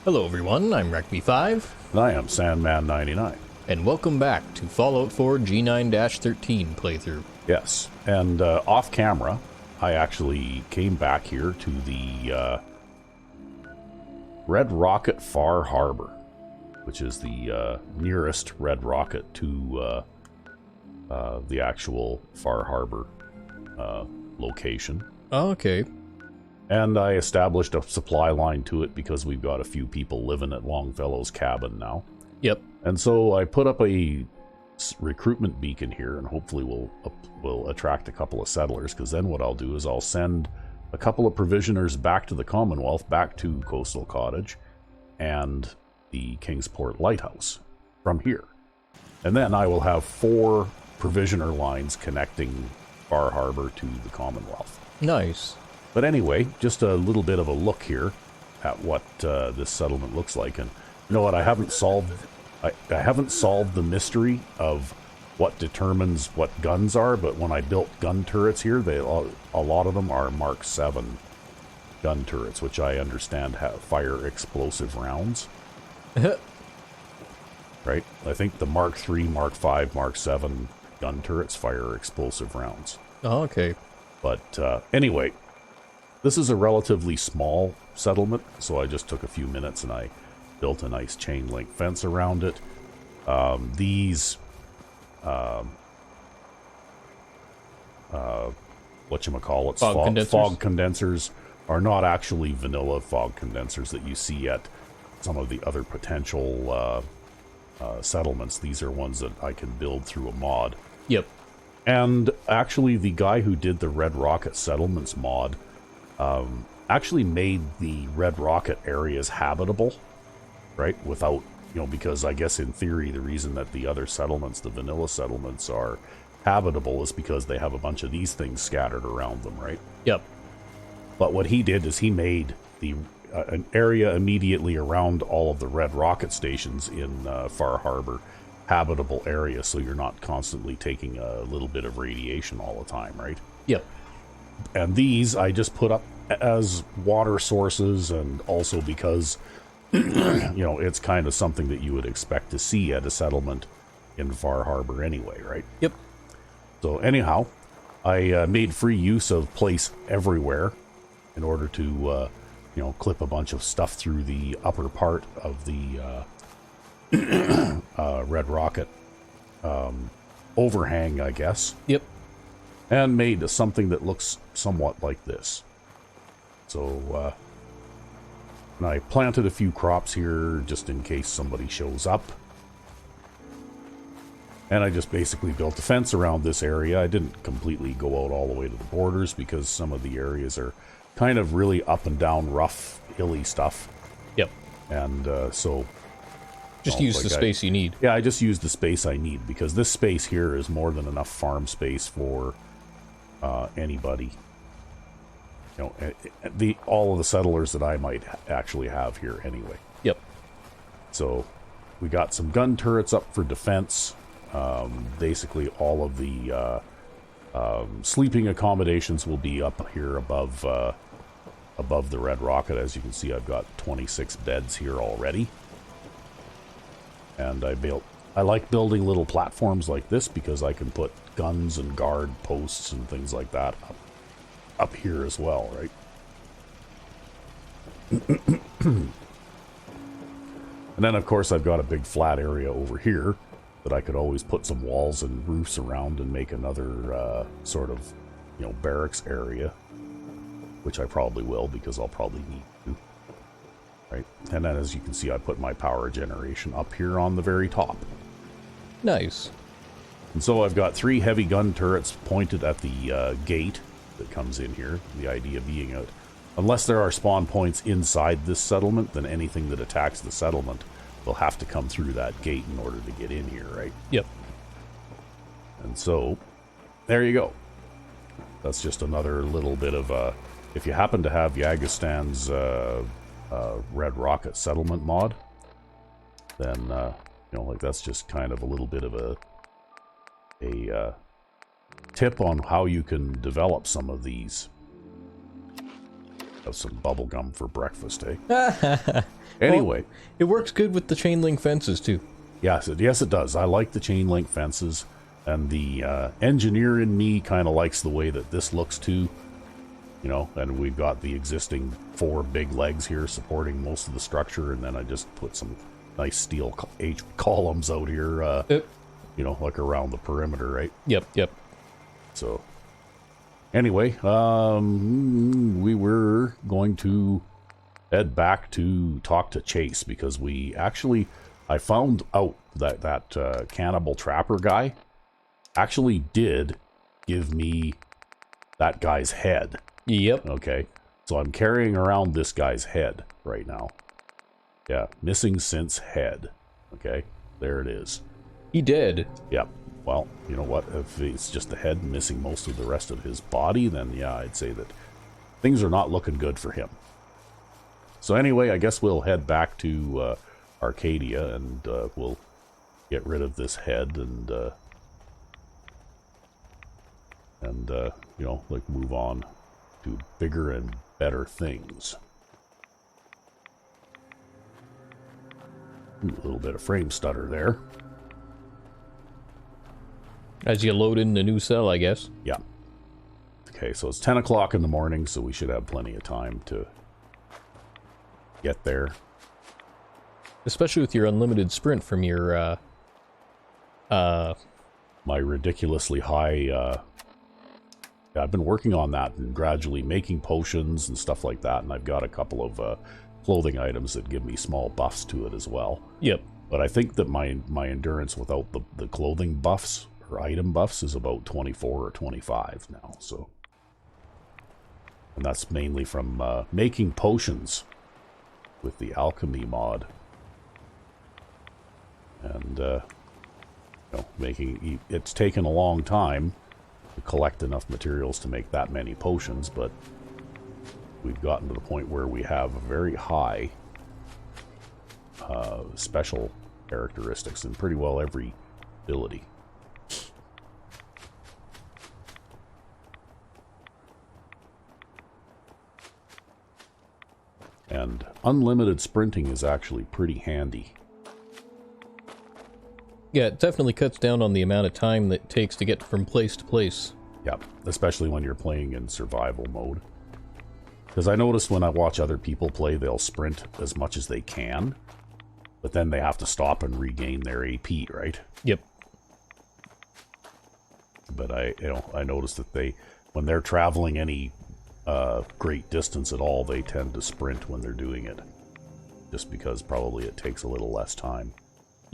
Hello everyone, I'm Rec5, And I am Sandman 99. and welcome back to Fallout 4 G9-13 playthrough. Yes, and off camera, I actually came back here to the Red Rocket Far Harbor, which is the nearest Red Rocket to the actual Far Harbor location. Oh, okay. And I established a supply line to it because we've got a few people living at Longfellow's cabin now. Yep. And so I put up a recruitment beacon here, and hopefully we'll attract a couple of settlers, because then what I'll do is I'll send a couple of provisioners back to the Commonwealth, back to Coastal Cottage and the Kingsport Lighthouse from here. And then I will have 4 provisioner lines connecting Far Harbor to the Commonwealth. Nice. But anyway, just a little bit of a look here at what this settlement looks like. And you know what? I haven't solved the mystery of what determines what guns are. But when I built gun turrets here, a lot of them are Mark 7 gun turrets, which I understand fire explosive rounds. Right? I think the Mark 3, Mark 5, Mark 7 gun turrets fire explosive rounds. Oh, okay. But anyway, this is a relatively small settlement, so I just took a few minutes and I built a nice chain link fence around it. These whatchamacallits, fog condensers are not actually vanilla fog condensers that you see at some of the other potential settlements. These are ones that I can build through a mod. Yep. And actually, the guy who did the Red Rocket Settlements mod actually made the Red Rocket areas habitable, right? Without, because I guess in theory, the reason that the other settlements, the vanilla settlements, are habitable is because they have a bunch of these things scattered around them, right? Yep. But what he did is he made an area immediately around all of the Red Rocket stations in Far Harbor habitable area, so you're not constantly taking a little bit of radiation all the time, right? Yep. And these I just put up as water sources, and also because it's kind of something that you would expect to see at a settlement in Far Harbor anyway, right? Yep. So anyhow, I made free use of place everywhere in order to clip a bunch of stuff through the upper part of the Red Rocket overhang, I guess. Yep. And made something that looks somewhat like this. So, and I planted a few crops here just in case somebody shows up. And I just basically built a fence around this area. I didn't completely go out all the way to the borders because some of the areas are kind of really up and down, rough, hilly stuff. Yep. And so... Just use the space you need. Yeah, I just used the space I need, because this space here is more than enough farm space for anybody. All of the settlers that I might actually have here anyway. Yep. So we got some gun turrets up for defense. Basically, all of the sleeping accommodations will be up here above the Red Rocket. As you can see, I've got 26 beds here already. And I like building little platforms like this because I can put guns and guard posts and things like that up here as well, right? And then, of course, I've got a big flat area over here that I could always put some walls and roofs around and make another sort of, barracks area, which I probably will because I'll probably need to. Right. And then, as you can see, I put my power generation up here on the very top. Nice. And so I've got 3 heavy gun turrets pointed at the gate that comes in here. The idea being that unless there are spawn points inside this settlement, then anything that attacks the settlement will have to come through that gate in order to get in here, right? Yep. And so, there you go. That's just another little bit of a... If you happen to have Yagistan's... Red Rocket Settlement mod, then that's just kind of a little bit of a tip on how you can develop some of these. Have some bubble gum for breakfast, eh? Anyway. Well, it works good with the chain link fences, too. Yes, it does. I like the chain link fences, and the engineer in me kind of likes the way that this looks, too. You know, and we've got the existing 4 big legs here supporting most of the structure, and then I just put some nice steel H columns out here, you know, like around the perimeter, right? Yep. So, anyway, we were going to head back to talk to Chase, because I found out that cannibal trapper guy actually did give me that guy's head. Yep. Okay, so I'm carrying around this guy's head right now. Yeah, missing since head. Okay, there it is. He did. Yep. Well, you know what? If it's just the head missing most of the rest of his body, then yeah, I'd say that things are not looking good for him. So anyway, I guess we'll head back to Arcadia, and we'll get rid of this head and you know, like move on to bigger and better things. Ooh, a little bit of frame stutter there. As you load in the new cell, I guess. Yeah. Okay, so it's 10 o'clock in the morning, so we should have plenty of time to get there. Especially with your unlimited sprint from your, my ridiculously high, I've been working on that and gradually making potions and stuff like that, and I've got a couple of clothing items that give me small buffs to it as well. Yep. But I think that my endurance without the clothing buffs or item buffs is about 24 or 25 now, so. And that's mainly from making potions with the alchemy mod. And, you know, it's taken a long time to collect enough materials to make that many potions, but we've gotten to the point where we have very high special characteristics in pretty well every ability. And unlimited sprinting is actually pretty handy. Yeah, it definitely cuts down on the amount of time that it takes to get from place to place. Yep, especially when you're playing in survival mode. Because I notice when I watch other people play, they'll sprint as much as they can, but then they have to stop and regain their AP, right? Yep. But I notice that when they're traveling any great distance at all, they tend to sprint when they're doing it. Just because probably it takes a little less time.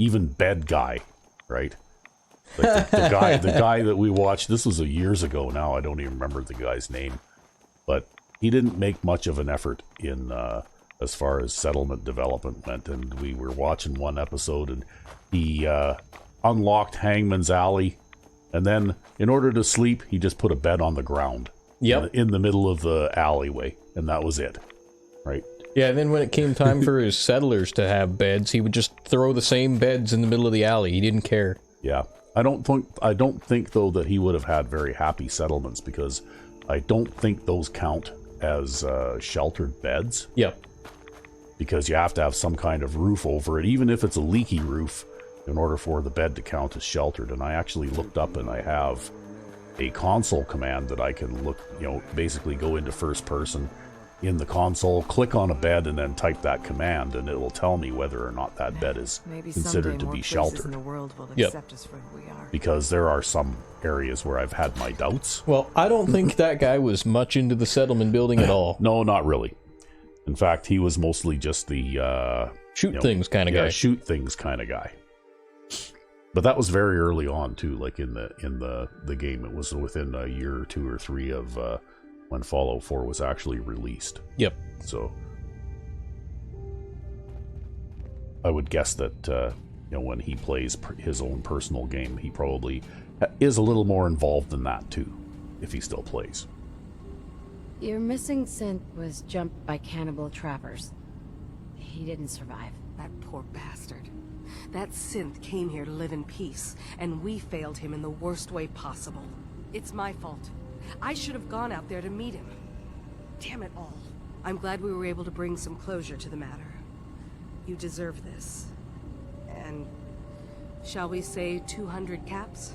Even Bed Guy, right? Like the guy that we watched, this was years ago now, I don't even remember the guy's name. But he didn't make much of an effort in as far as settlement development went, and we were watching one episode, and he unlocked Hangman's Alley, and then in order to sleep, he just put a bed on the ground. Yep. In the middle of the alleyway, and that was it, right? Yeah, and then when it came time for his settlers to have beds, he would just throw the same beds in the middle of the alley. He didn't care. Yeah. I don't think though that he would have had very happy settlements, because I don't think those count as sheltered beds. Yep. Because you have to have some kind of roof over it, even if it's a leaky roof, in order for the bed to count as sheltered. And I actually looked up, and I have a console command that I can look, basically go into first person in the console, click on a bed, and then type that command, and it will tell me whether or not that bed is considered to be sheltered. In the world will Yep. accept us for who we are. Because there are some areas where I've had my doubts. Well, I don't think that guy was much into the settlement building at all. No, not really. In fact, he was mostly just the Shoot things kind of guy. Shoot things kind of guy. But that was very early on too, like in the game. It was within a year or 2 or 3 of when Fallout 4 was actually released. Yep. So I would guess that when he plays his own personal game, he probably is a little more involved in that too, if he still plays. Your missing synth was jumped by cannibal trappers. He didn't survive. That poor bastard. That synth came here to live in peace, and we failed him in the worst way possible. It's my fault. I should have gone out there to meet him. Damn it all. I'm glad we were able to bring some closure to the matter. You deserve this. And shall we say 200 caps?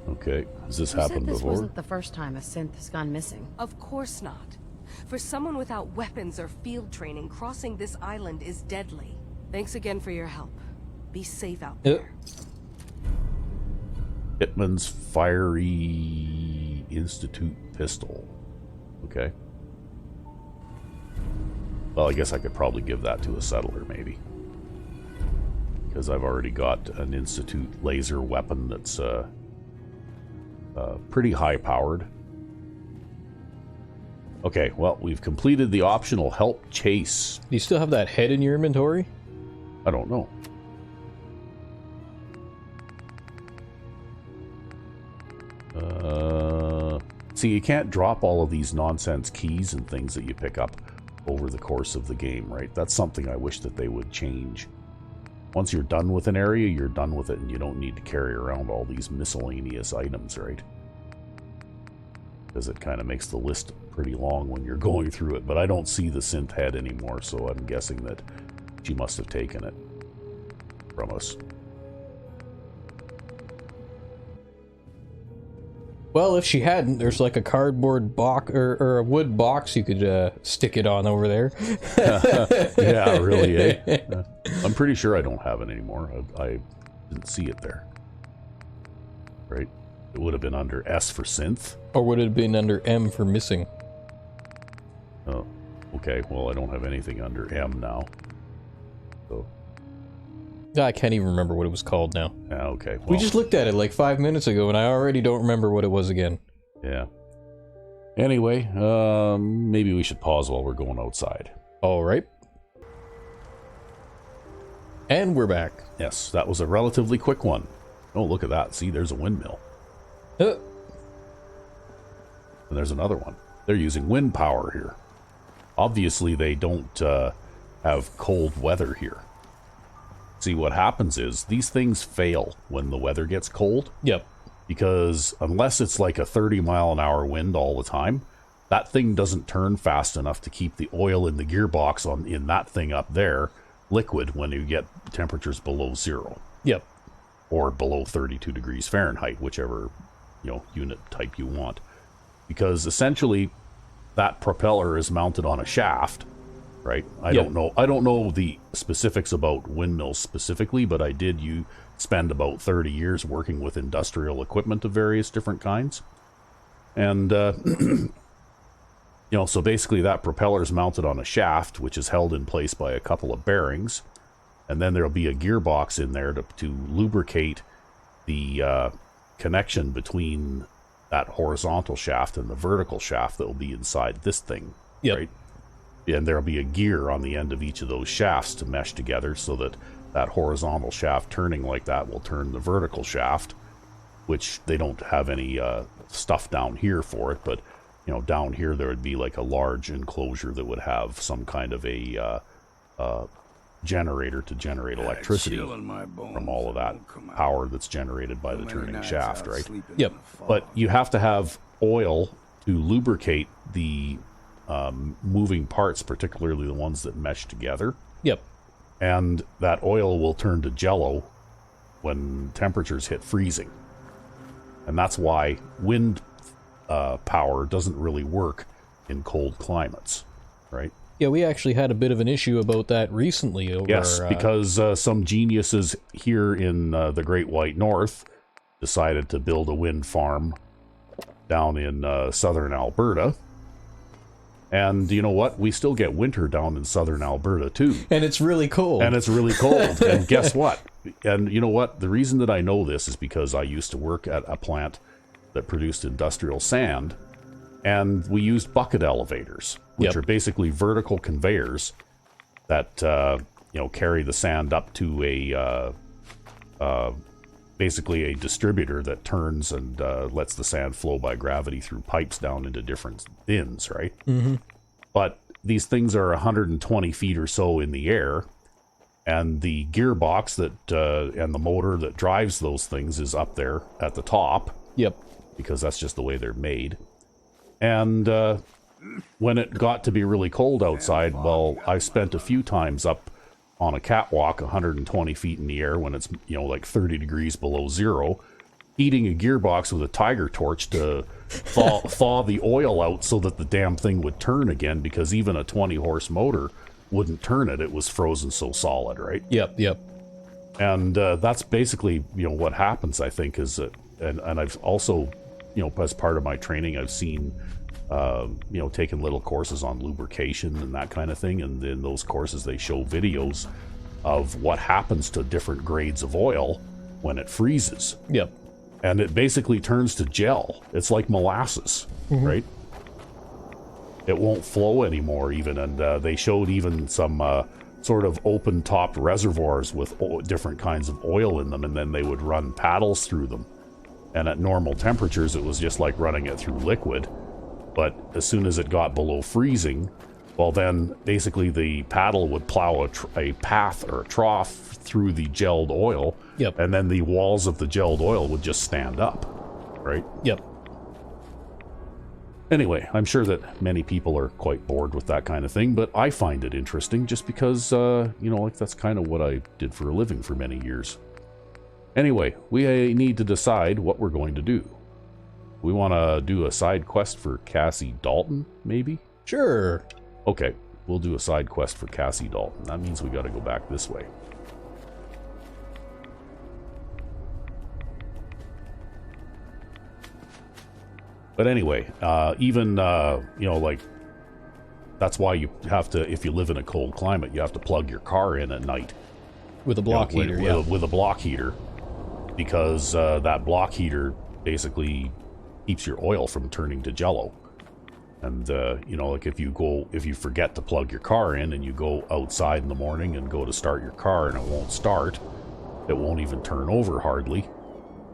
Okay. Has this You happened said this before? wasn't the first time a synth has gone missing. Of course not. For someone without weapons or field training, crossing this island is deadly. Thanks again for your help. Be safe out there. Hitman's Fiery Institute pistol. Okay. Well, I guess I could probably give that to a settler, maybe. Because I've already got an Institute laser weapon that's pretty high-powered. Okay, well, we've completed the optional help chase. Do you still have that head in your inventory? I don't know. See, you can't drop all of these nonsense keys and things that you pick up over the course of the game, right? That's something I wish that they would change. Once you're done with an area, you're done with it, and you don't need to carry around all these miscellaneous items, right? Because it kind of makes the list pretty long when you're going through it. But I don't see the synth head anymore, so I'm guessing that she must have taken it from us. Well, if she hadn't, there's like a cardboard box or a wood box you could stick it on over there. Yeah, really, eh? I'm pretty sure I don't have it anymore. I didn't see it there. Right? It would have been under S for synth. Or would it have been under M for missing? Oh, okay. Well, I don't have anything under M now. So, I can't even remember what it was called now. yeah, okay. Well, We just looked at it like 5 minutes ago, and I already don't remember what it was again. yeah. Anyway, maybe we should pause while we're going outside. All right. And we're back. Yes, that was a relatively quick one. Oh, look at that. See, there's a windmill. Uh, And there's another one. They're using wind power here. Obviously, they don't have cold weather here. See, what happens is these things fail when the weather gets cold. yep. Because unless it's like a 30-mile-an-hour wind all the time, that thing doesn't turn fast enough to keep the oil in the gearbox in that thing up there liquid when you get temperatures below zero. Yep. Or below 32 degrees Fahrenheit, whichever unit type you want. Because essentially that propeller is mounted on a shaft, right? I don't know the specifics about windmills specifically, but I did spend about 30 years working with industrial equipment of various different kinds. And so basically that propeller is mounted on a shaft, which is held in place by a couple of bearings. And then there'll be a gearbox in there to lubricate the connection between that horizontal shaft and the vertical shaft that will be inside this thing. Yep. Right? And there'll be a gear on the end of each of those shafts to mesh together so that horizontal shaft turning like that will turn the vertical shaft, which they don't have any stuff down here for it, but down here there would be like a large enclosure that would have some kind of a generator to generate electricity from all of that power that's generated by the turning shaft, right? Yep. But you have to have oil to lubricate the moving parts, particularly the ones that mesh together. Yep. And that oil will turn to jello when temperatures hit freezing. And that's why wind power doesn't really work in cold climates, right? Yeah, we actually had a bit of an issue about that recently. Yes, because some geniuses here in the Great White North decided to build a wind farm down in southern Alberta. And you know what? We still get winter down in southern Alberta, too. And it's really cold. And it's really cold. And guess what? And you know what? The reason that I know this is because I used to work at a plant that produced industrial sand. And we used bucket elevators, which are basically vertical conveyors that carry the sand up to basically a distributor that turns and lets the sand flow by gravity through pipes down into different bins, right? Mm-hmm. But these things are 120 feet or so in the air, and the gearbox and the motor that drives those things is up there at the top. Yep. Because that's just the way they're made. And when it got to be really cold outside, well, I spent a few times up on a catwalk 120 feet in the air when it's, like 30 degrees below zero, heating a gearbox with a tiger torch to thaw the oil out so that the damn thing would turn again, because even a 20-horse motor wouldn't turn it. It was frozen so solid, right? Yep. And that's basically, what happens, I think, is that, and I've also, as part of my training, I've seen, taken little courses on lubrication and that kind of thing. And in those courses, they show videos of what happens to different grades of oil when it freezes. Yep. And it basically turns to gel. It's like molasses, right? It won't flow anymore even. And they showed even some sort of open-topped reservoirs with different kinds of oil in them, and then they would run paddles through them. And at normal temperatures, it was just like running it through liquid. But as soon as it got below freezing, well, then basically the paddle would plow a path or a trough through the gelled oil. Yep. And then the walls of the gelled oil would just stand up, right? Yep. Anyway, I'm sure that many people are quite bored with that kind of thing, but I find it interesting just because, that's kind of what I did for a living for many years. Anyway, we need to decide what we're going to do. We want to do a side quest for Cassie Dalton, maybe? Sure. Okay, we'll do a side quest for Cassie Dalton. That means we got to go back this way. But anyway, even, that's why you have to, if you live in a cold climate, you have to plug your car in at night. With a block heater, with a block heater. Because that block heater basically keeps your oil from turning to jello. And, if you forget to plug your car in and you go outside in the morning and go to start your car and it won't start, it won't even turn over hardly.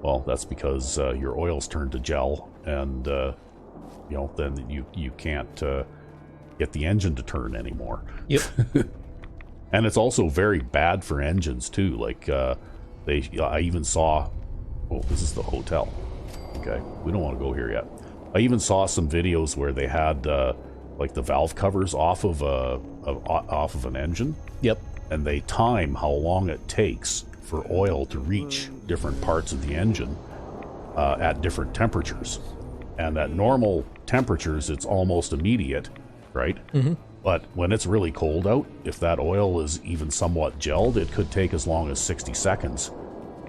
Well, that's because your oil's turned to gel, and then you can't get the engine to turn anymore. Yep. And it's also very bad for engines too. Like I even saw. Oh, this is the hotel. Okay, we don't want to go here yet. I even saw some videos where they had the valve covers off of an engine. Yep. And they time how long it takes for oil to reach different parts of the engine at different temperatures. And at normal temperatures, it's almost immediate, right? Mm-hmm. But when it's really cold out, if that oil is even somewhat gelled, it could take as long as 60 seconds.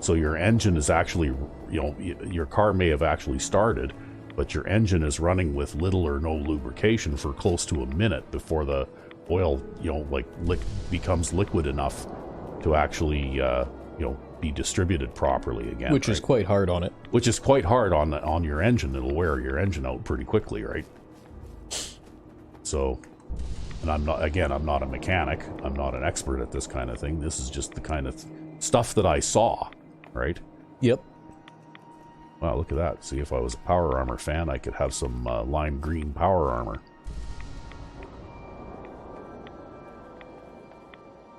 So your engine is actually, your car may have actually started, but your engine is running with little or no lubrication for close to a minute before the oil, becomes liquid enough to actually, be distributed properly again. Which is quite hard on it. Which is quite hard on your engine. It'll wear your engine out pretty quickly, right? So, and I'm not a mechanic. I'm not an expert at this kind of thing. This is just the kind of stuff that I saw, right? Yep. Wow, look at that. See, if I was a Power Armor fan, I could have some lime green Power Armor.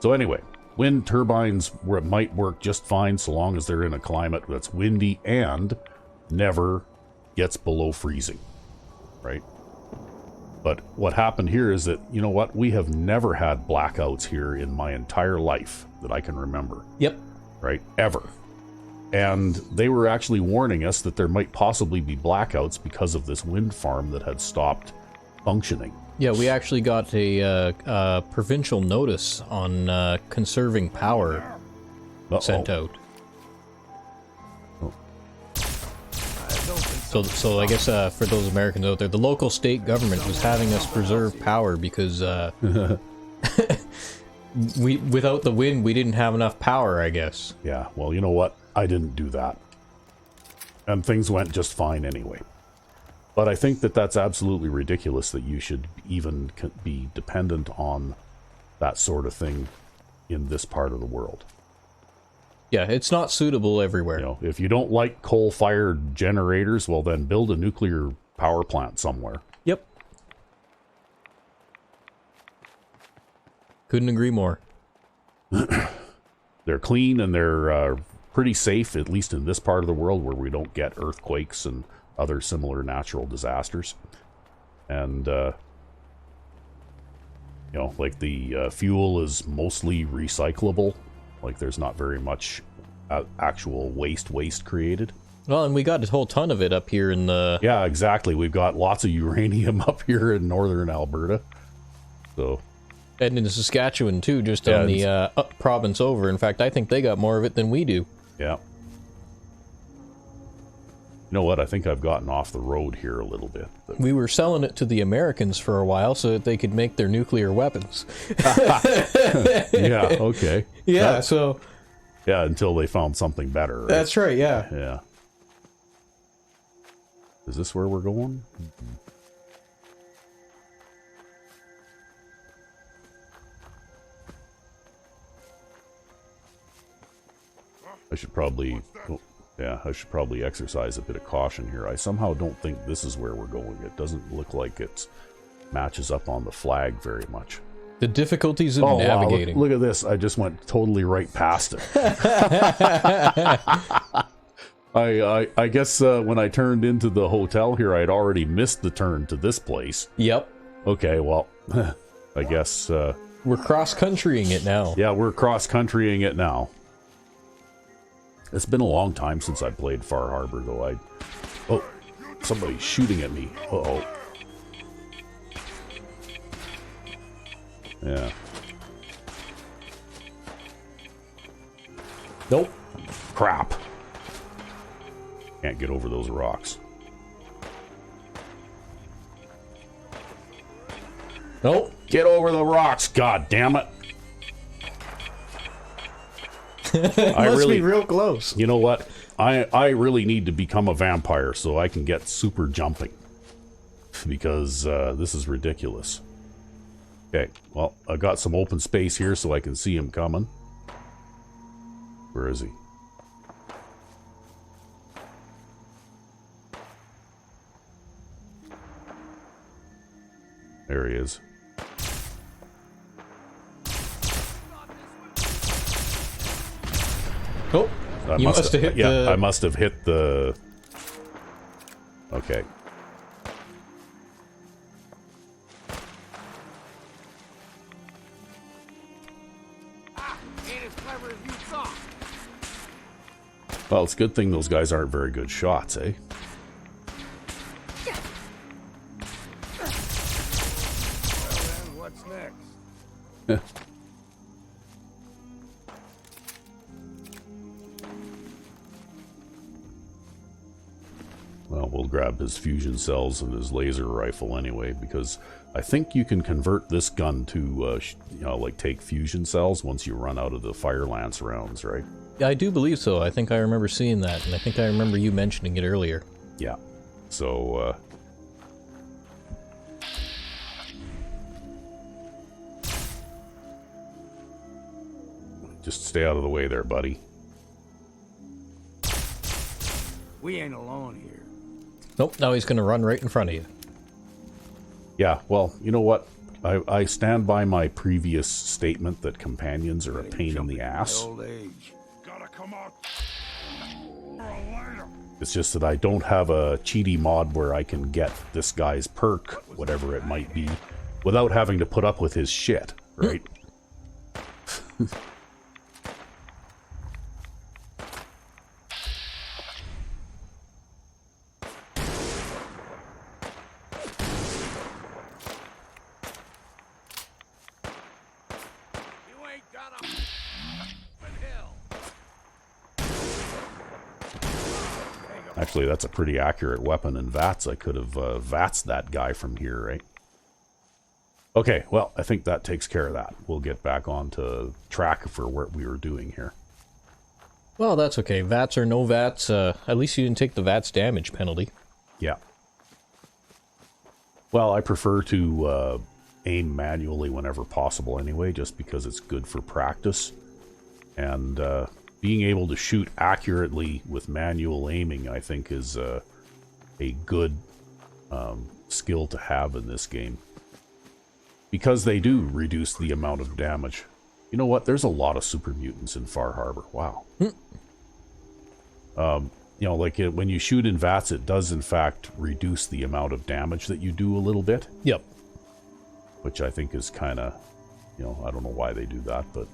So anyway, wind turbines might work just fine so long as they're in a climate that's windy and never gets below freezing, right? But what happened here is that, we have never had blackouts here in my entire life that I can remember. Yep. Right? Ever. And they were actually warning us that there might possibly be blackouts because of this wind farm that had stopped functioning. Yeah, we actually got a provincial notice on conserving power sent out. Oh. So I guess for those Americans out there, the local state government was having us preserve power because without the wind, we didn't have enough power, I guess. Yeah, well, you know what? I didn't do that. And things went just fine anyway. But I think that that's absolutely ridiculous that you should even be dependent on that sort of thing in this part of the world. Yeah, it's not suitable everywhere. If you don't like coal-fired generators, well then build a nuclear power plant somewhere. Yep. Couldn't agree more. They're clean and they're pretty safe, at least in this part of the world where we don't get earthquakes and other similar natural disasters. And, you know, like the fuel is mostly recyclable. Like there's not very much actual waste created. Well, and we got a whole ton of it up here in the... Yeah, exactly. We've got lots of uranium up here in northern Alberta. So... And in Saskatchewan, too, just on the province over. In fact, I think they got more of it than we do. Yeah. You know what? I think I've gotten off the road here a little bit. We were selling it to the Americans for a while so that they could make their nuclear weapons. Yeah, okay. Yeah, so... Yeah, until they found something better. Right? That's right, yeah. Yeah. Is this where we're going? Mm-hmm. I should probably... Oh, yeah, I should probably exercise a bit of caution here. I somehow don't think this is where we're going. It doesn't look like it matches up on the flag very much. The difficulties of navigating. Wow, look at this. I just went totally right past it. I guess when I turned into the hotel here, I'd already missed the turn to this place. Yep. Okay, well, I guess... we're cross-countrying it now. Yeah, we're cross-countrying it now. It's been a long time since I played Far Harbor, though. Oh, somebody's shooting at me. Uh-oh. Yeah. Nope. Crap. Can't get over those rocks. Nope. Get over the rocks, god damn it. I must be real close. You know what? I really need to become a vampire so I can get super jumping. Because this is ridiculous. Okay, well, I got some open space here so I can see him coming. Where is he? There he is. Oh, you must have hit the... Yeah, I must have hit the... Okay. Well, it's a good thing those guys aren't very good shots, eh? Well, then, what's next? Well, we'll grab his fusion cells and his laser rifle anyway, because I think you can convert this gun to, you know, like take fusion cells once you run out of the Fire Lance rounds, right? Yeah, I do believe so. I think I remember seeing that, and I think I remember you mentioning it earlier. Yeah. So, just stay out of the way there, buddy. We ain't alone here. Nope, now he's going to run right in front of you. Yeah, well, you know what? I stand by my previous statement that companions are a pain in the ass. Old age. Gotta come out. It's just that I don't have a cheaty mod where I can get this guy's perk, whatever it might be, without having to put up with his shit, right? Actually, that's a pretty accurate weapon in VATS. I could have VATS'd that guy from here, right? Okay, well, I think that takes care of that. We'll get back onto track for what we were doing here. Well, that's okay. VATS or no VATS, at least you didn't take the VATS damage penalty. Yeah. Well, I prefer to aim manually whenever possible anyway, just because it's good for practice. And being able to shoot accurately with manual aiming, I think, is a good skill to have in this game. Because they do reduce the amount of damage. You know what? There's a lot of super mutants in Far Harbor. Wow. you know, like when you shoot in VATS, it does in fact reduce the amount of damage that you do a little bit. Yep. Which I think is kind of, you know, I don't know why they do that, but...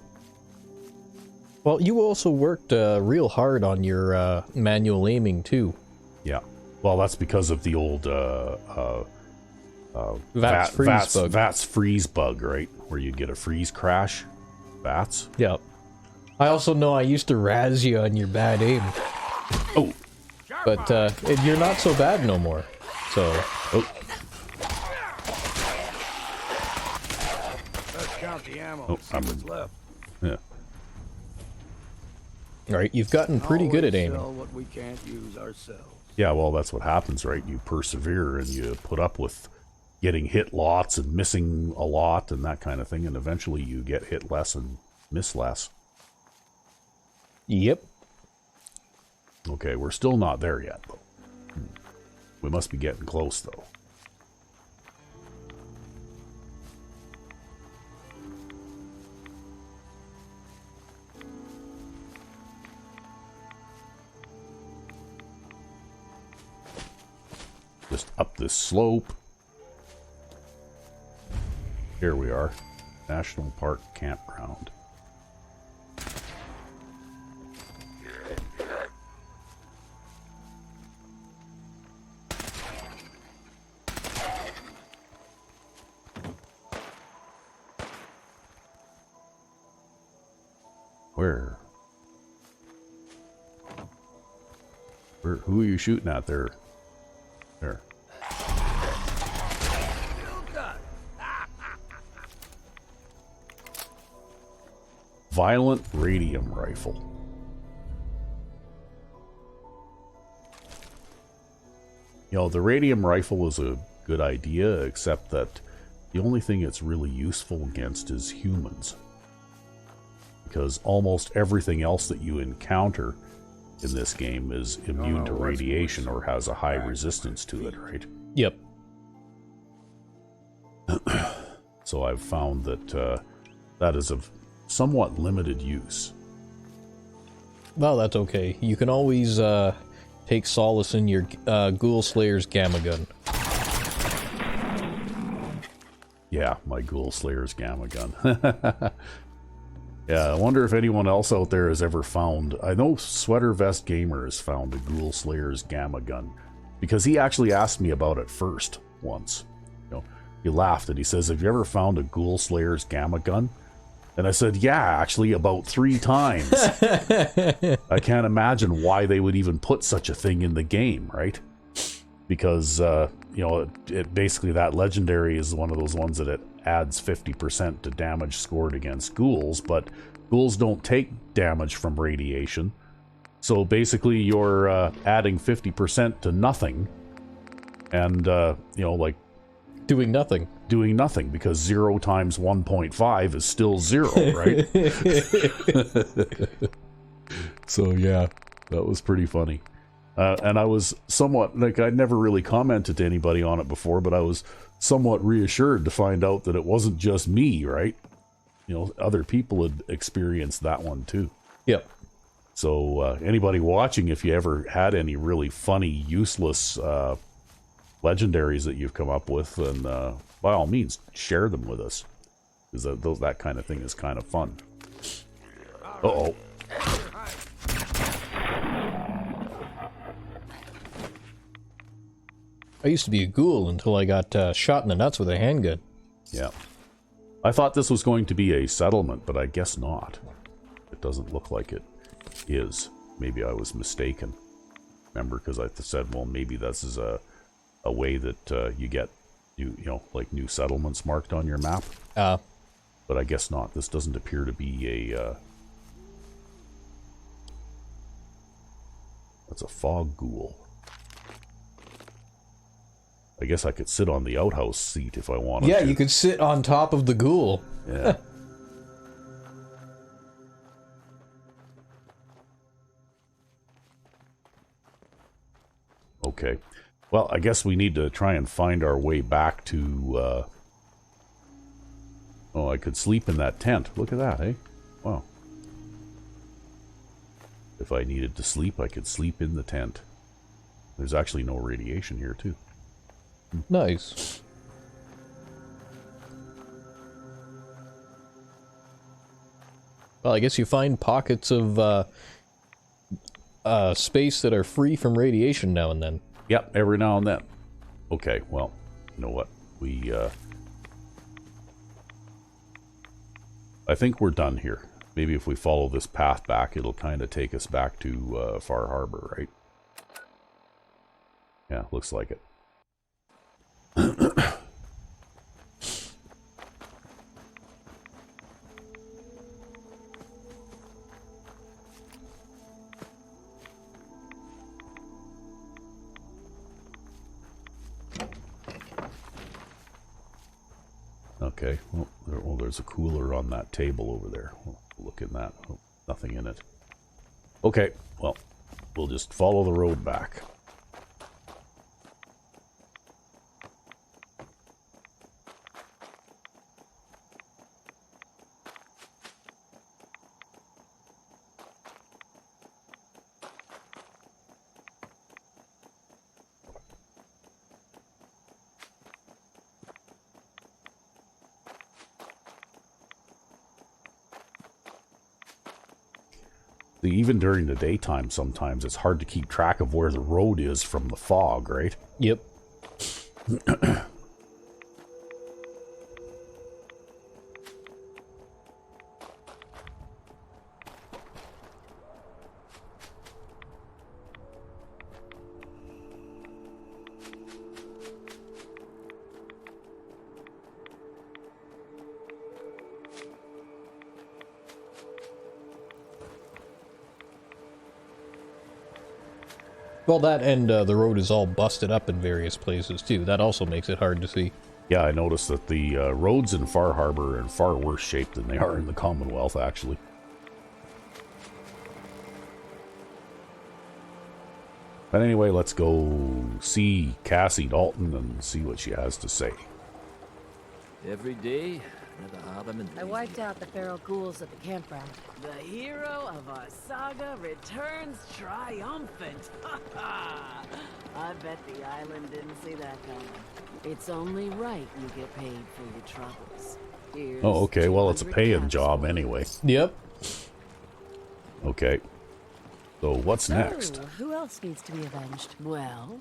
Well, you also worked real hard on your manual aiming, too. Yeah. Well, that's because of the old VATS freeze bug, right? Where you get a freeze crash. VATS. Yep. I also know I used to razz you on your bad aim. Oh. But you're not so bad no more. So... Oh. Let's count the ammo. Oh, See what's left. Yeah. Alright, you've gotten pretty good at aiming. Sell what we can't use ourselves. Yeah, well, that's what happens, right? You persevere and you put up with getting hit lots and missing a lot and that kind of thing, and eventually you get hit less and miss less. Yep. Okay, we're still not there yet, though. We must be getting close, though. Just up this slope. Here we are. National Park Campground. Where? Who are you shooting at there? There. Violent radium rifle. You know, the radium rifle is a good idea, except that the only thing it's really useful against is humans. Because almost everything else that you encounter in this game is immune to radiation or has a high resistance to it, right? Yep. So I've found that that is of somewhat limited use. Well, that's okay. You can always take solace in your Ghoul Slayer's Gamma Gun. Yeah, my Ghoul Slayer's Gamma Gun. Yeah, I wonder if anyone else out there has ever found... I know Sweater Vest Gamer has found a Ghoul Slayer's Gamma Gun. Because he actually asked me about it first, once. You know, he laughed and he says, have you ever found a Ghoul Slayer's Gamma Gun? And I said, yeah, actually, about 3 times. I can't imagine why they would even put such a thing in the game, right? Because, you know, it basically, that legendary is one of those ones that it adds 50% to damage scored against ghouls, but ghouls don't take damage from radiation. So basically, you're adding 50% to nothing. And, you know, like... Doing nothing. Doing nothing, because 0 times 1.5 is still 0, right? So, yeah, that was pretty funny. And I was somewhat, like, I'd never really commented to anybody on it before, but I was somewhat reassured to find out that it wasn't just me, right? You know, other people had experienced that one too. Yep. So anybody watching, if you ever had any really funny, useless legendaries that you've come up with, then by all means, share them with us. Because that kind of thing is kind of fun. Uh-oh. I used to be a ghoul until I got shot in the nuts with a handgun. Yeah. I thought this was going to be a settlement, but I guess not. It doesn't look like it is. Maybe I was mistaken. Remember, because I said, well, maybe this is a way that you get new, you know, like new settlements marked on your map. But I guess not. This doesn't appear to be a... That's a fog ghoul. I guess I could sit on the outhouse seat if I wanted to. Yeah, you could sit on top of the ghoul. Yeah. Okay. Well, I guess we need to try and find our way back to... Oh, I could sleep in that tent. Look at that, eh? Wow. If I needed to sleep, I could sleep in the tent. There's actually no radiation here, too. Nice. Well, I guess you find pockets of space that are free from radiation now and then. Yep, every now and then. Okay, well, you know what? I think we're done here. Maybe if we follow this path back, it'll kind of take us back to Far Harbor, right? Yeah, looks like it. Okay, well, there's a cooler on that table over there. We'll look in that. Oh, nothing in it. Okay, well, we'll just follow the road back. Even during the daytime, sometimes it's hard to keep track of where the road is from the fog, right? Yep. Well, that and the road is all busted up in various places, too. That also makes it hard to see. Yeah, I noticed that the roads in Far Harbor are in far worse shape than they are in the Commonwealth, actually. But anyway, let's go see Cassie Dalton and see what she has to say. Every day, never have them in I wiped out the feral ghouls at the campground. The hero of our saga returns triumphant. I bet the island didn't see that coming. It's only right you get paid for your troubles. Here's Oh, okay, well, it's a 200 paying capsules. job anyway. Yep. Okay. So what's next? So, who else needs to be avenged? Well,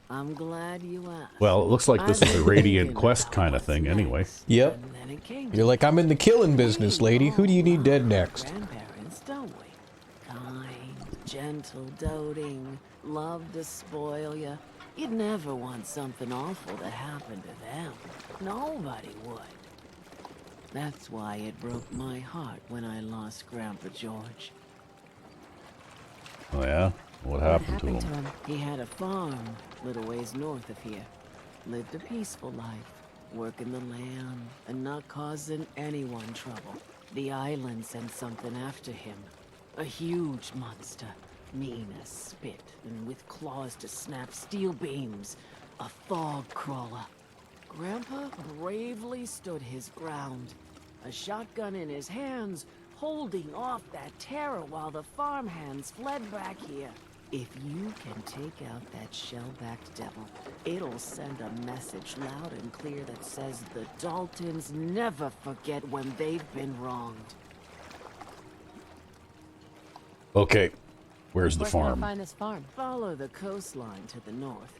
I'm glad you asked. Well, it looks like this is a I've Radiant been Quest about kind of what's thing anyway. next, Yep. and then it came to You're like, I'm in the killing business, lady. Who do you need dead next? grandparents, don't we? Kind, gentle, doting, love to spoil you. You'd never want something awful to happen to them. Nobody would. That's why it broke my heart when I lost Grandpa George. Oh yeah? What happened to him? He had a farm, little ways north of here. Lived a peaceful life, working the land and not causing anyone trouble. The island sent something after him. A huge monster, mean as spit and with claws to snap steel beams. A fog crawler. Grandpa bravely stood his ground, a shotgun in his hands, holding off that terror while the farmhands fled back here. If you can take out that shell-backed devil, it'll send a message loud and clear that says the Daltons never forget when they've been wronged. Okay. Where's the Where can I farm? find this farm? Follow the coastline to the north.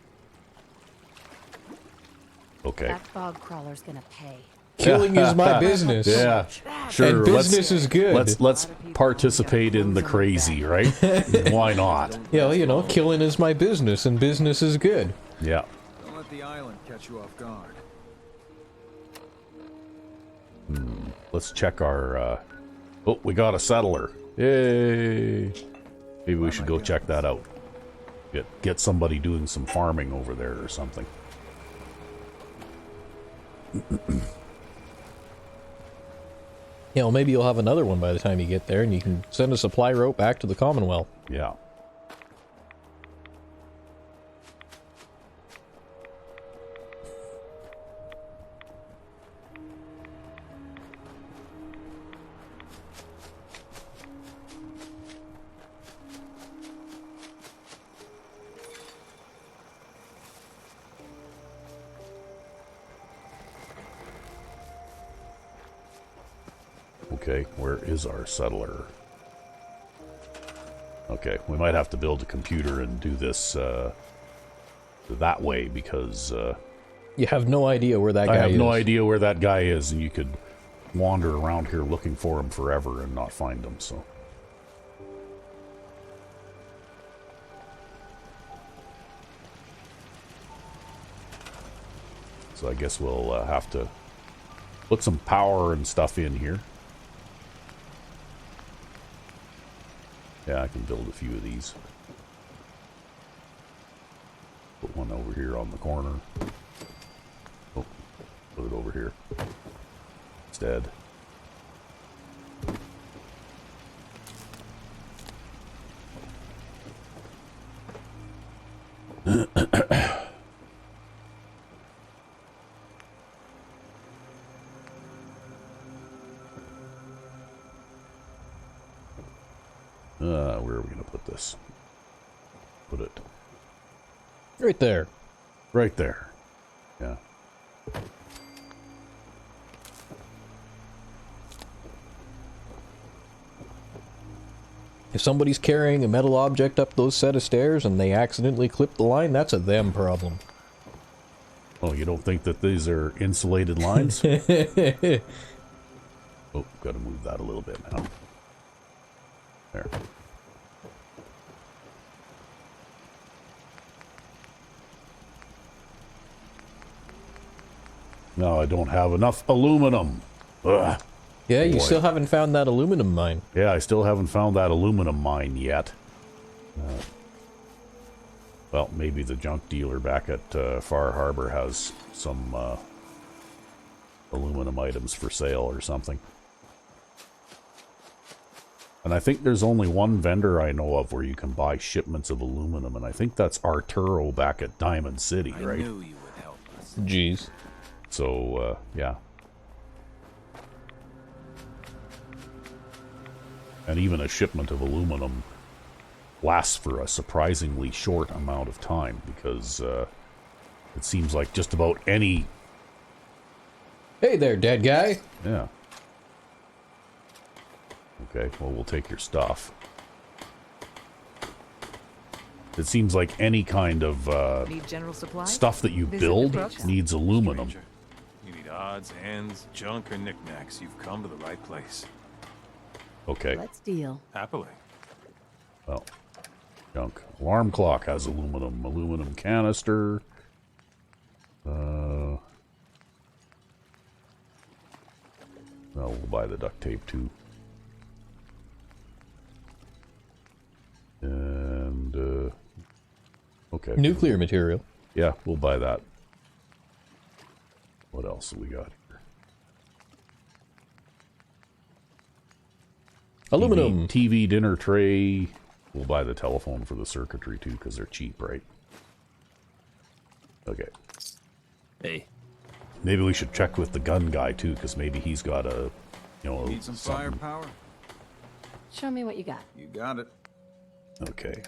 Okay. That fog crawler's gonna pay. Killing is my business. Yeah. Sure. And business is good. Let's participate in the crazy, right? Why not? Yeah, you know, killing is my business, and business is good. Yeah. Don't let the island catch you off guard. Let's check our oh, we got a settler. Yay. Maybe we should go check that out. Get somebody doing some farming over there or something. You know, maybe you'll have another one by the time you get there, and you can send a supply route back to the Commonwealth. Yeah. Okay, where is our settler? Okay, we might have to build a computer and do this that way because You have no idea where that guy is. I have no idea where that guy is, and you could wander around here looking for him forever and not find him, so. So I guess we'll have to put some power and stuff in here. Yeah, I can build a few of these. Put one over here on the corner. Oh, put it over here instead. Where are we going to put this? Put it Right there. right there. Yeah. If somebody's carrying a metal object up those set of stairs and they accidentally clip the line, that's a them problem. Oh, you don't think that these are insulated lines? Oh, got to move that a little bit now. There. No, I don't have enough aluminum. Ugh. Yeah, you Boy. still haven't found that aluminum mine. Yeah, I still haven't found that aluminum mine yet. Well, maybe the junk dealer back at Far Harbor has some aluminum items for sale or something. And I think there's only one vendor I know of where you can buy shipments of aluminum, and I think that's Arturo back at Diamond City, right? I knew you would help us. Jeez. So, yeah. And even a shipment of aluminum lasts for a surprisingly short amount of time because it seems like just about any... Hey there, dead guy. Yeah. Okay, well, we'll take your stuff. It seems like any kind of Need general supplies? stuff that you Visit build the Brooks? needs aluminum. Stranger, you need odds, ends, junk, or knickknacks. You've come to the right place. Okay, Let's deal. Happily. well, junk. Alarm clock has aluminum. Aluminum canister. Well, we'll buy the duct tape too. And, okay. Nuclear material. Yeah, we'll buy that. What else have we got here? Aluminum. TV dinner tray. We'll buy the telephone for the circuitry too, because they're cheap, right? Okay. Hey, Maybe we should check with the gun guy too, because maybe he's got a, you know, Need some something. firepower? Show me what you got. You got it. Okay.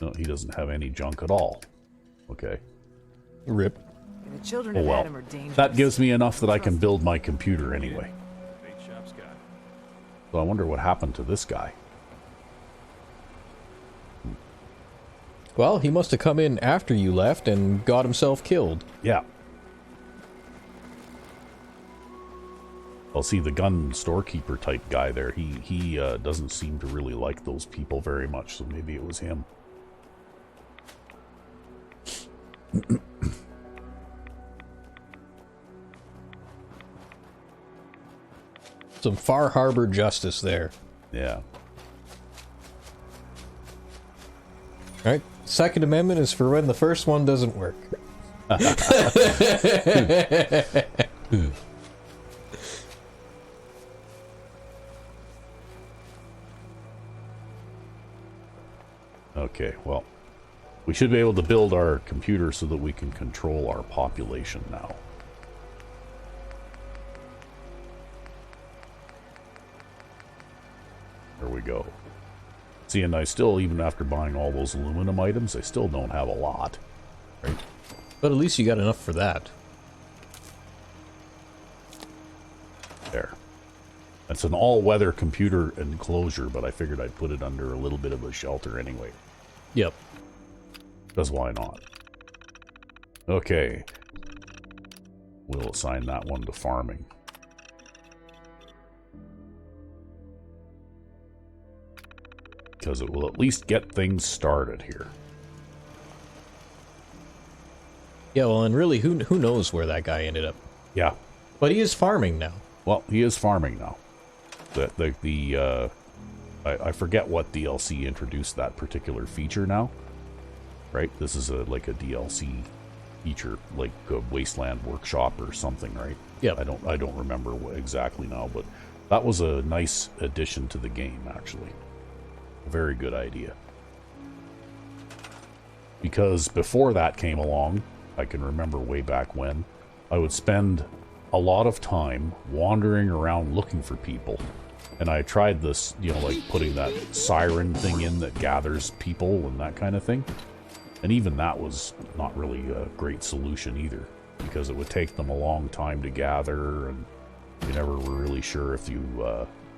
No, he doesn't have any junk at all. Okay. Rip. The children Oh of well. Adam are dangerous. That gives me enough that I can build my computer anyway. Bait shop's got it. So I wonder what happened to this guy. Well, he must have come in after you left and got himself killed. Yeah. Well, see, the gun storekeeper type guy there, he doesn't seem to really like those people very much, so maybe it was him. Some Far Harbor justice there. Yeah. Right? Second Amendment is for when the first one doesn't work. Okay, well, we should be able to build our computer so that we can control our population now. There we go. See, and I still, even after buying all those aluminum items, I still don't have a lot. Right? But at least you got enough for that. There. It's an all-weather computer enclosure, but I figured I'd put it under a little bit of a shelter anyway. Yep. Because why not? Okay. We'll assign that one to farming. Because it will at least get things started here. Yeah, well, and really, who knows where that guy ended up? Yeah. But he is farming now. Well, he is farming now. I forget what DLC introduced that particular feature now. Right? This is like a DLC feature, like a Wasteland Workshop or something, right? Yeah. I don't remember what exactly now, but that was a nice addition to the game, actually. A very good idea. Because before that came along, I can remember way back when, I would spend a lot of time wandering around looking for people. And I tried this, you know, like putting that siren thing in that gathers people and that kind of thing. And even that was not really a great solution either, because it would take them a long time to gather, and you never were really sure if you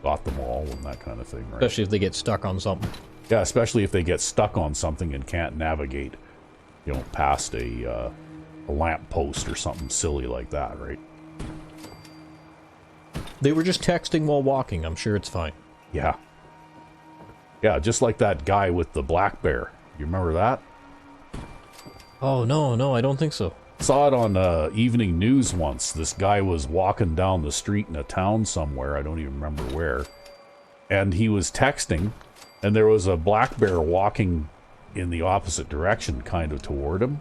got them all and that kind of thing, right? Especially if they get stuck on something. Yeah, especially if they get stuck on something and can't navigate, you know, past a lamp post or something silly like that, right? They were just texting while walking. I'm sure it's fine. Yeah. Yeah, just like that guy with the black bear. You remember that? Oh, no, I don't think so. Saw it on evening news once. This guy was walking down the street in a town somewhere. I don't even remember where. And he was texting, and there was a black bear walking in the opposite direction, kind of toward him.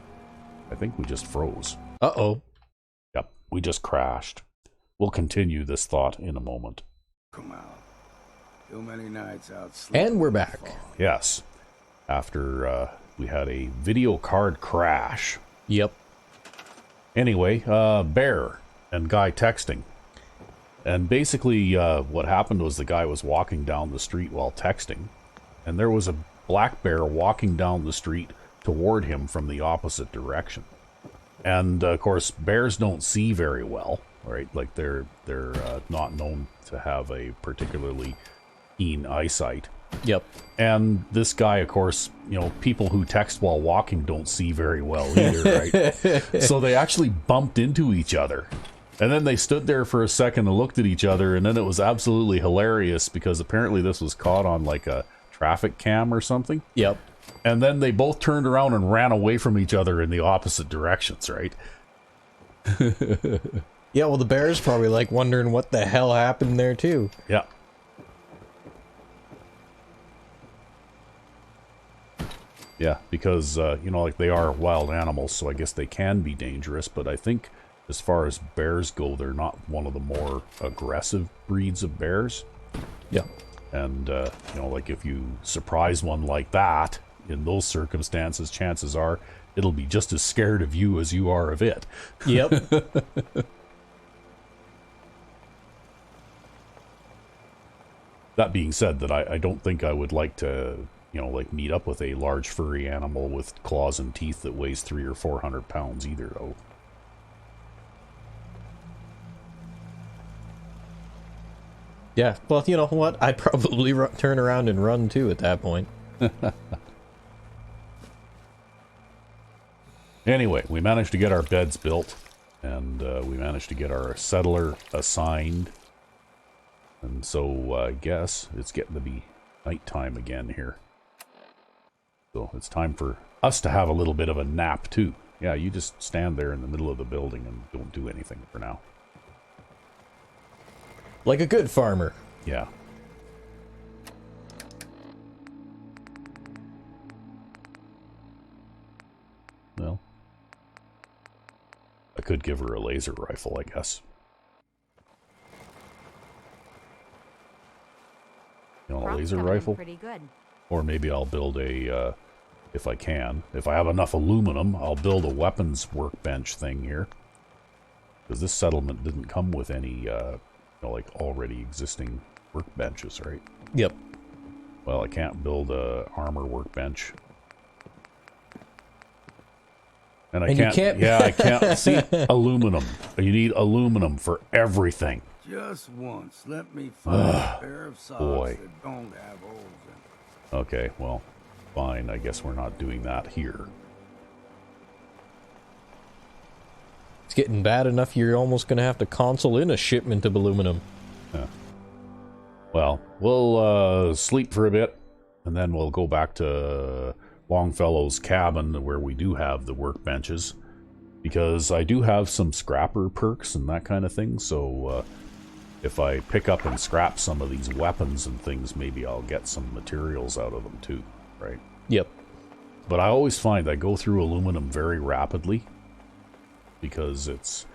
I think we just froze. Uh-oh. Yep, we just crashed. We'll continue this thought in a moment. Come out. Too many nights out sleeping. And we're back. Yes. After we had a video card crash. Yep. Anyway, bear and guy texting. And basically what happened was the guy was walking down the street while texting. And there was a black bear walking down the street toward him from the opposite direction. And of course, bears don't see very well, right? Like they're not known to have a particularly keen eyesight. Yep. And this guy, of course, you know, people who text while walking don't see very well either, right? So they actually bumped into each other. And then they stood there for a second and looked at each other, and then it was absolutely hilarious because apparently this was caught on like a traffic cam or something. Yep. And then they both turned around and ran away from each other in the opposite directions, right? Yeah, well, the bear's probably like wondering what the hell happened there too. Yeah. Yeah, because, you know, like they are wild animals, so I guess they can be dangerous, but I think as far as bears go, they're not one of the more aggressive breeds of bears. Yeah. And, you know, like if you surprise one like that, in those circumstances, chances are it'll be just as scared of you as you are of it. Yep. That being said, that I don't think I would like to, you know, like meet up with a large furry animal with claws and teeth that weighs 300 or 400 pounds either, though. Yeah, well, you know what? I'd probably turn around and run too at that point. Anyway, we managed to get our beds built, and we managed to get our settler assigned. And so I guess it's getting to be nighttime again here. So it's time for us to have a little bit of a nap too. Yeah, you just stand there in the middle of the building and don't do anything for now. Like a good farmer. Yeah. Well, I could give her a laser rifle, I guess. You want a laser rifle? Pretty good. Or maybe I'll build a, if I can. If I have enough aluminum, I'll build a weapons workbench thing here. Because this settlement didn't come with any, you know, like already existing workbenches, right? Yep. Well, I can't build a armor workbench. And I can't, you can't... yeah, I can't see aluminum. You need aluminum for everything. Just once, let me find a pair of socks boy. that don't have holes in them. Okay, well, fine. I guess we're not doing that here. It's getting bad enough you're almost going to have to console in a shipment of aluminum. Yeah. Well, we'll sleep for a bit, and then we'll go back to Longfellow's cabin where we do have the workbenches, because I do have some scrapper perks and that kind of thing, so if I pick up and scrap some of these weapons and things, maybe I'll get some materials out of them too, right? Yep. But I always find I go through aluminum very rapidly, because it's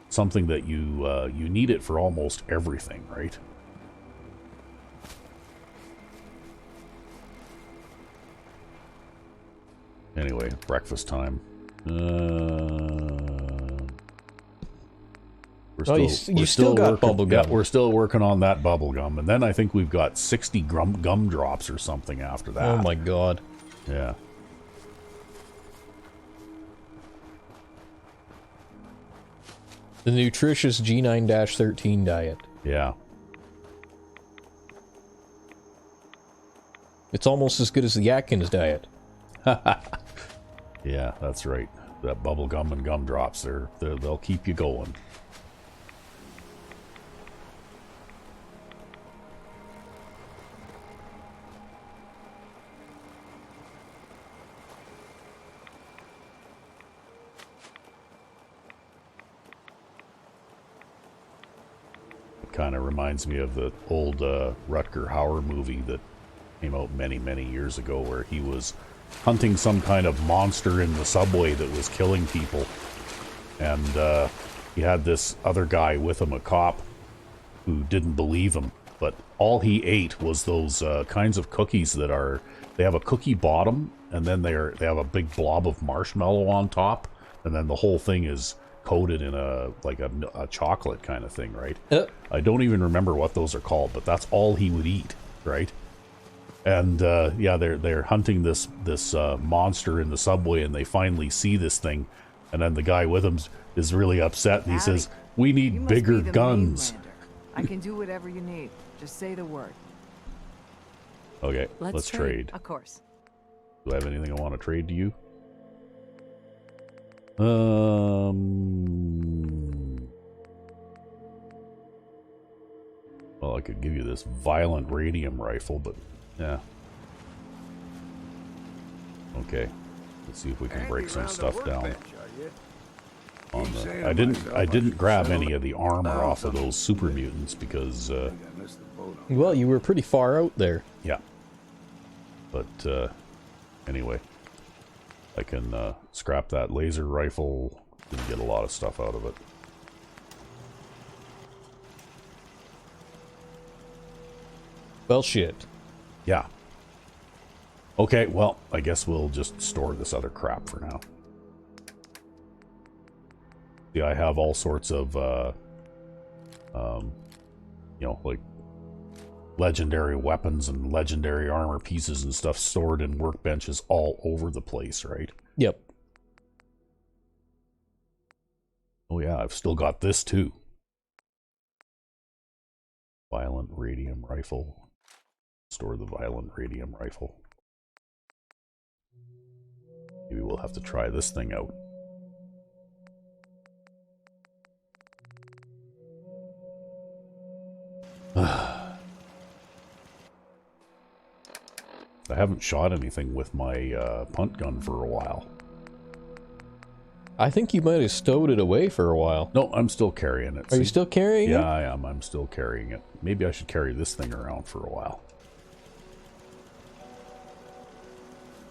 something that you need it for almost everything, right? Anyway, breakfast time. You still got bubble gum. Yeah, we're still working on that bubble gum, and then I think we've got 60 gum drops or something after that. Oh my god. Yeah. The nutritious G9-13 diet. Yeah. It's almost as good as the Atkins diet. Yeah, that's right. That bubble gum and gumdrops, they'll keep you going. It kind of reminds me of the old Rutger Hauer movie that came out many, many years ago, where he was hunting some kind of monster in the subway that was killing people, and he had this other guy with him, a cop, who didn't believe him, but all he ate was those kinds of cookies that are, they have a cookie bottom, and then they have a big blob of marshmallow on top, and then the whole thing is coated in a chocolate kind of thing, right? I don't even remember what those are called, but that's all he would eat, right? And yeah, they're hunting this monster in the subway, and they finally see this thing, and then the guy with him is really upset, and he says, "We need bigger guns." I can do whatever you need. Just say the word. Okay, let's trade. Of course. Do I have anything I want to trade to you? Well, I could give you this violent radium rifle, but yeah. Okay, let's see if we can break some stuff down. On the, I didn't grab any of the armor off of those super mutants because well, you were pretty far out there. Yeah. But anyway, I can scrap that laser rifle and get a lot of stuff out of it. Well, shit. Yeah. Okay, well, I guess we'll just store this other crap for now. See, I have all sorts of, you know, like legendary weapons and legendary armor pieces and stuff stored in workbenches all over the place, right? Yep. Oh yeah, I've still got this too. Violent radium rifle. Store the violent radium rifle. Maybe we'll have to try this thing out. I haven't shot anything with my punt gun for a while. I think you might have stowed it away for a while. No, I'm still carrying it. Are you still carrying it? Yeah, I am. I'm still carrying it. Maybe I should carry this thing around for a while.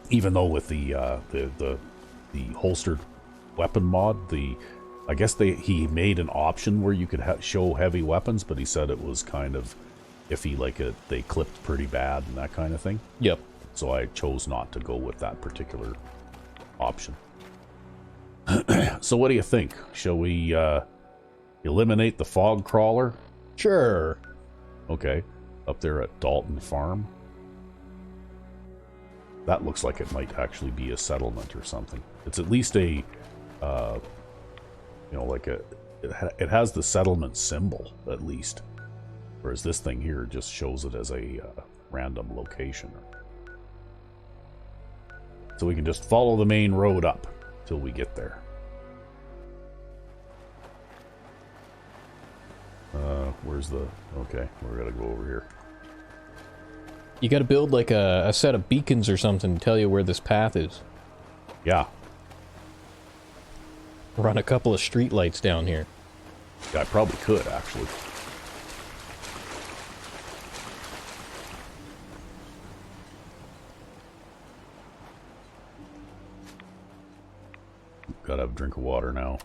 Even though with the holstered weapon mod, I guess he made an option where you could show heavy weapons, but he said it was kind of iffy, like they clipped pretty bad and that kind of thing. Yep. So I chose not to go with that particular option. So what do you think? Shall we eliminate the fog crawler? Sure. Okay. Up there at Dalton Farm. That looks like it might actually be a settlement or something. It's at least a, you know, like it has the settlement symbol, at least. Whereas this thing here just shows it as a random location. So we can just follow the main road up till we get there. Where's the... Okay, we're gonna go over here. You gotta build like a set of beacons or something to tell you where this path is. Yeah. Run a couple of street lights down here. Yeah, I probably could, actually. Gotta have a drink of water now.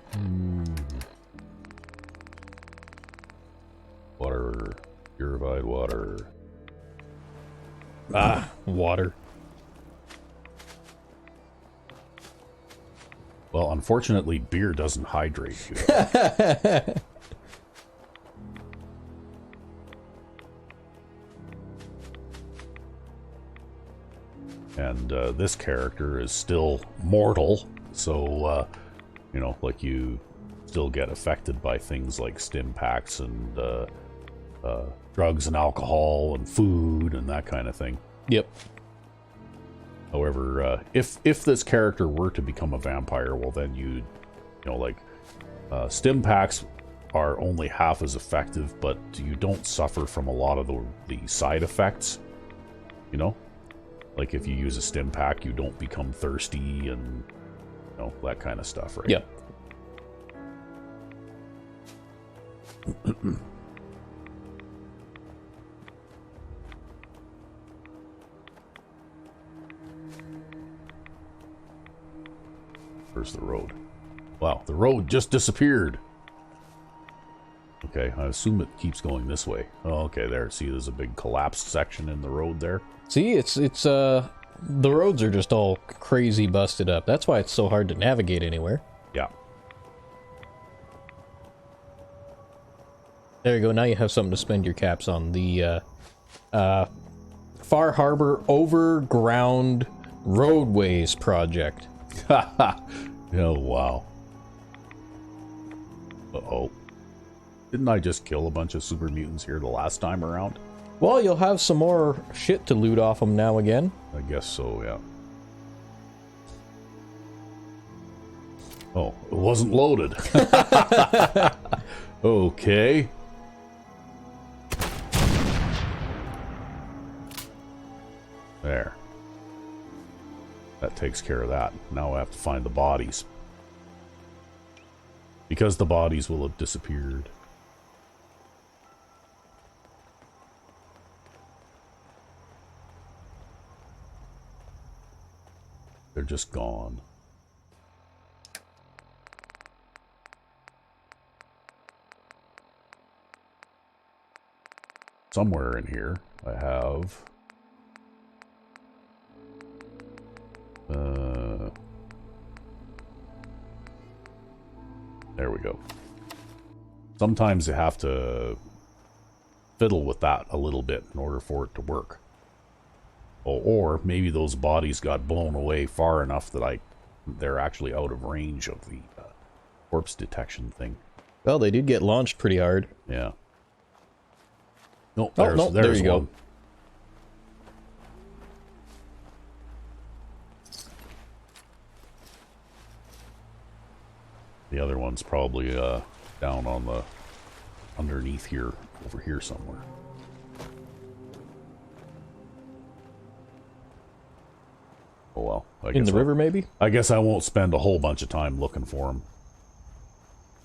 Water, purified water. Ah, water. Well, unfortunately, beer doesn't hydrate you. And this character is still mortal, so, you know, like you still get affected by things like stim packs and drugs and alcohol and food and that kind of thing. Yep. However, if this character were to become a vampire, well then you know, like, stim packs are only half as effective, but you don't suffer from a lot of the side effects, you know? Like if you use a stim pack, you don't become thirsty and, you know, that kind of stuff, right? Yep. Where's the road? Wow, the road just disappeared. Okay, I assume it keeps going this way. Oh, okay, there. See, there's a big collapsed section in the road there. See, it's the roads are just all crazy busted up. That's why it's so hard to navigate anywhere. Yeah. There you go. Now you have something to spend your caps on. The Far Harbor Overground Roadways Project. Oh, wow. Uh-oh. Didn't I just kill a bunch of super mutants here the last time around? Well, you'll have some more shit to loot off them now again. I guess so, yeah. Oh, it wasn't loaded. Okay. There. That takes care of that. Now I have to find the bodies. Because the bodies will have disappeared. They're just gone. Somewhere in here, I have... there we go. Sometimes you have to fiddle with that a little bit in order for it to work. Or maybe those bodies got blown away far enough that they're actually out of range of the corpse detection thing. Well, they did get launched pretty hard. Yeah. No, there's there you one. go. The other one's probably down on the underneath here, over here somewhere. Oh well. In the river, maybe? I guess I won't spend a whole bunch of time looking for them.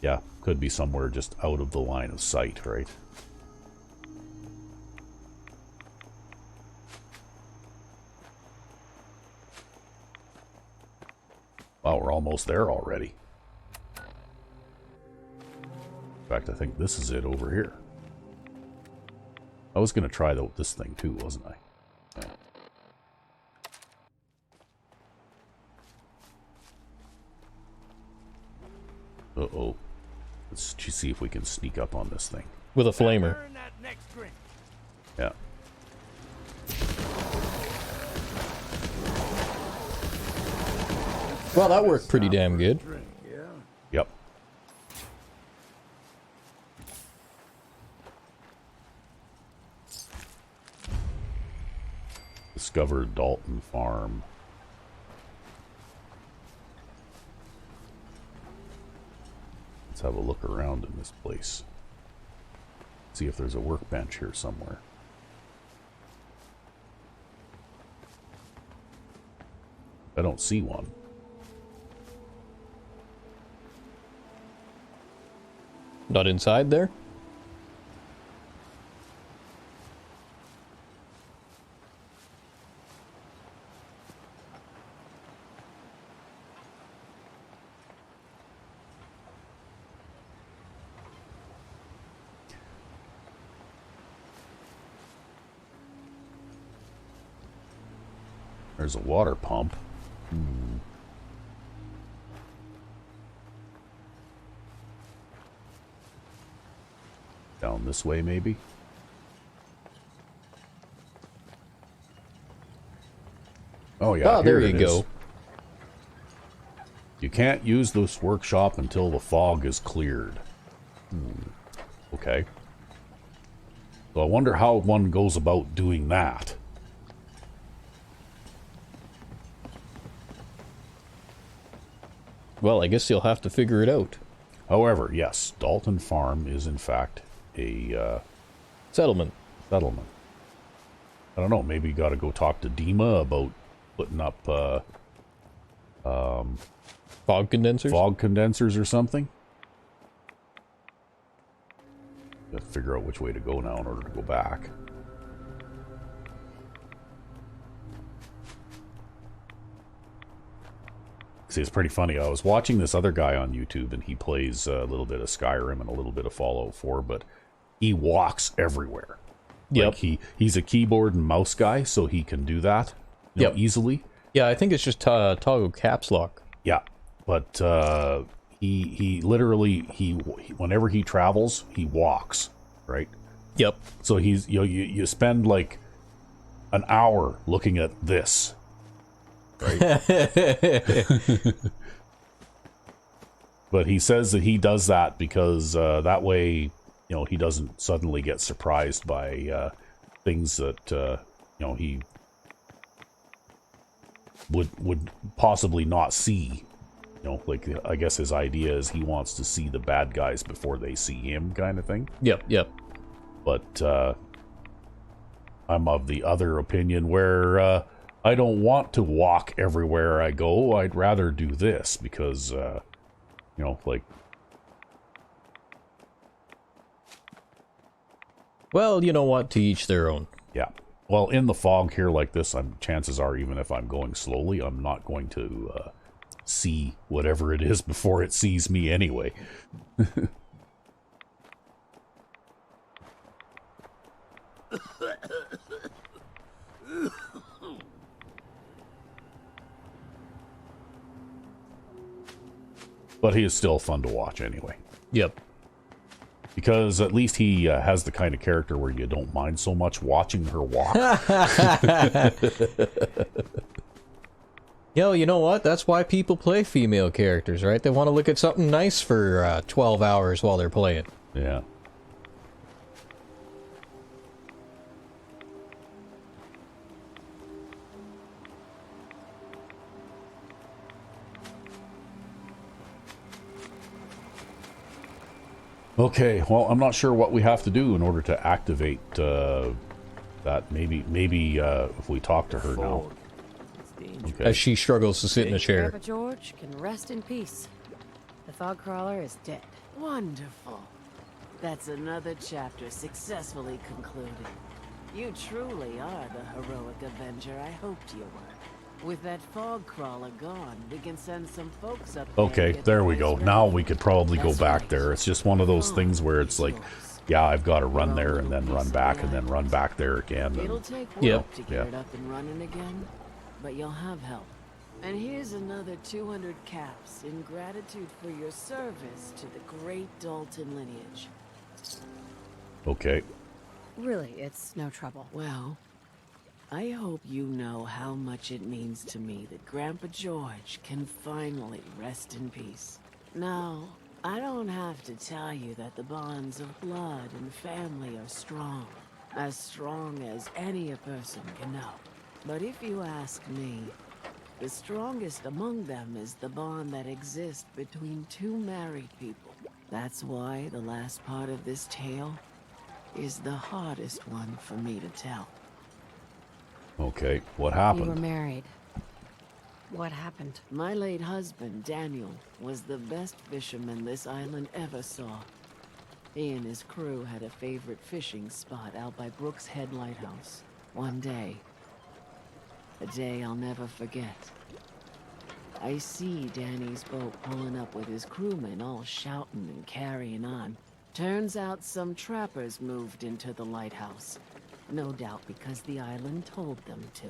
Yeah, could be somewhere just out of the line of sight, right? Wow, we're almost there already. In fact, I think this is it over here. I was going to try this thing too, wasn't I? Yeah. Uh-oh. Let's see if we can sneak up on this thing. With a flamer. Yeah. Well, that worked pretty damn good. Yep. Discover Dalton Farm. Let's have a look around in this place. See if there's a workbench here somewhere. I don't see one. Not inside there? There's a water pump. Down this way, maybe? Oh, yeah. Oh, there you go. You can't use this workshop until the fog is cleared. Okay. So I wonder how one goes about doing that. Well, I guess you'll have to figure it out. However, yes, Dalton Farm is in fact a Settlement. settlement. I don't know, maybe you gotta go talk to Dima about putting up Fog condensers? fog condensers or something. Gotta figure out which way to go now in order to go back. See, it's pretty funny. I was watching this other guy on YouTube, and he plays a little bit of Skyrim and a little bit of Fallout 4, but he walks everywhere. Yep. Like he's a keyboard and mouse guy, so he can do that easily. Yeah, I think it's just toggle caps lock. Yeah, but he literally whenever he travels, he walks, right? Yep. So he's you spend like an hour looking at this. Right. But he says that he does that because that way, he doesn't suddenly get surprised by things that he would possibly not see. Like I guess his idea is he wants to see the bad guys before they see him, kind of thing. Yep. But I'm of the other opinion where I don't want to walk everywhere I go. I'd rather do this because, like... Well, you know what? To each their own. Yeah. Well, in the fog here like this, chances are, even if I'm going slowly, I'm not going to see whatever it is before it sees me anyway. But he is still fun to watch anyway. Yep. Because at least he has the kind of character where you don't mind so much watching her walk. Yo, you know what? That's why people play female characters, right? They want to look at something nice for 12 hours while they're playing. Yeah. Okay, well, I'm not sure what we have to do in order to activate that. Maybe if we talk to her now. Okay. As she struggles to sit in a chair. Grandpa George can rest in peace. The fog crawler is dead. Wonderful. That's another chapter successfully concluded. You truly are the heroic avenger I hoped you were. With that fog crawler gone, we can send some folks up there. Okay, there we go. Now we could probably go back there. It's just one of those things where it's like, yeah, I've got to run there and then run back and then run back there again. It'll take work to get Yeah. it up and running again, but you'll have help. And here's another 200 caps in gratitude for your service to the great Dalton lineage. Okay. Really, it's no trouble. Well, I hope you know how much it means to me that Grandpa George can finally rest in peace. Now, I don't have to tell you that the bonds of blood and family are strong as any a person can know. But if you ask me, the strongest among them is the bond that exists between two married people. That's why the last part of this tale is the hardest one for me to tell. Okay, what You were happened? married. What happened? My late husband, Daniel, was the best fisherman this island ever saw. He and his crew had a favorite fishing spot out by Brooks Head Lighthouse. One day, a day I'll never forget, I see Danny's boat pulling up with his crewmen all shouting and carrying on. Turns out some trappers moved into the lighthouse. No doubt because the island told them to.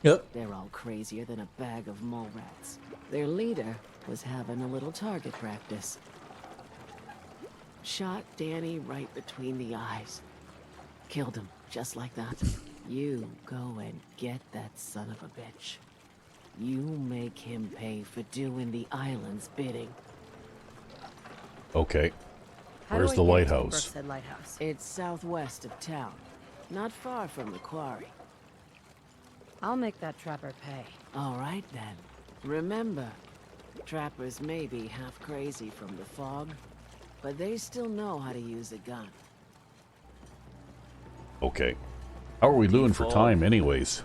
Yep. They're all crazier than a bag of mole rats. Their leader was having a little target practice. Shot Danny right between the eyes. Killed him, just like that. You go and get that son of a bitch. You make him pay for doing the island's bidding. Okay. How Where's do I the get to lighthouse? Brookside Lighthouse? It's southwest of town, not far from the quarry. I'll make that trapper pay. All right then. Remember, trappers may be half crazy from the fog, but they still know how to use a gun. Okay. How are we doing for time anyways?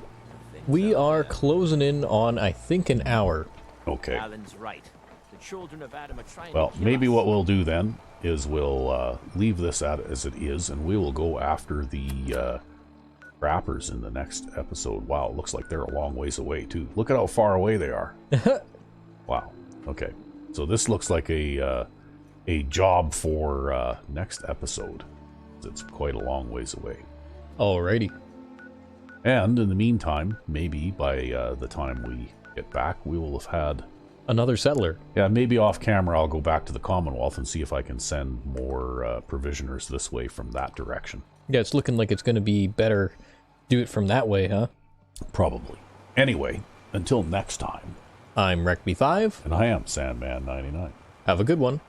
We are closing in on, I think, an hour. Okay. Alan's right. The children of Adam are trying Well, to kill maybe us. what we'll do then is we'll leave this as it is, and we will go after the trappers in the next episode. Wow, it looks like they're a long ways away, too. Look at how far away they are. Wow. Okay. So this looks like a job for next episode. It's quite a long ways away. Alrighty. And in the meantime, maybe by the time we get back, we will have had... Another settler. Yeah, maybe off camera I'll go back to the Commonwealth and see if I can send more provisioners this way from that direction. Yeah, it's looking like it's going to be better do it from that way, huh? Probably. Anyway, until next time. I'm Rec B5. And I am Sandman 99. Have a good one.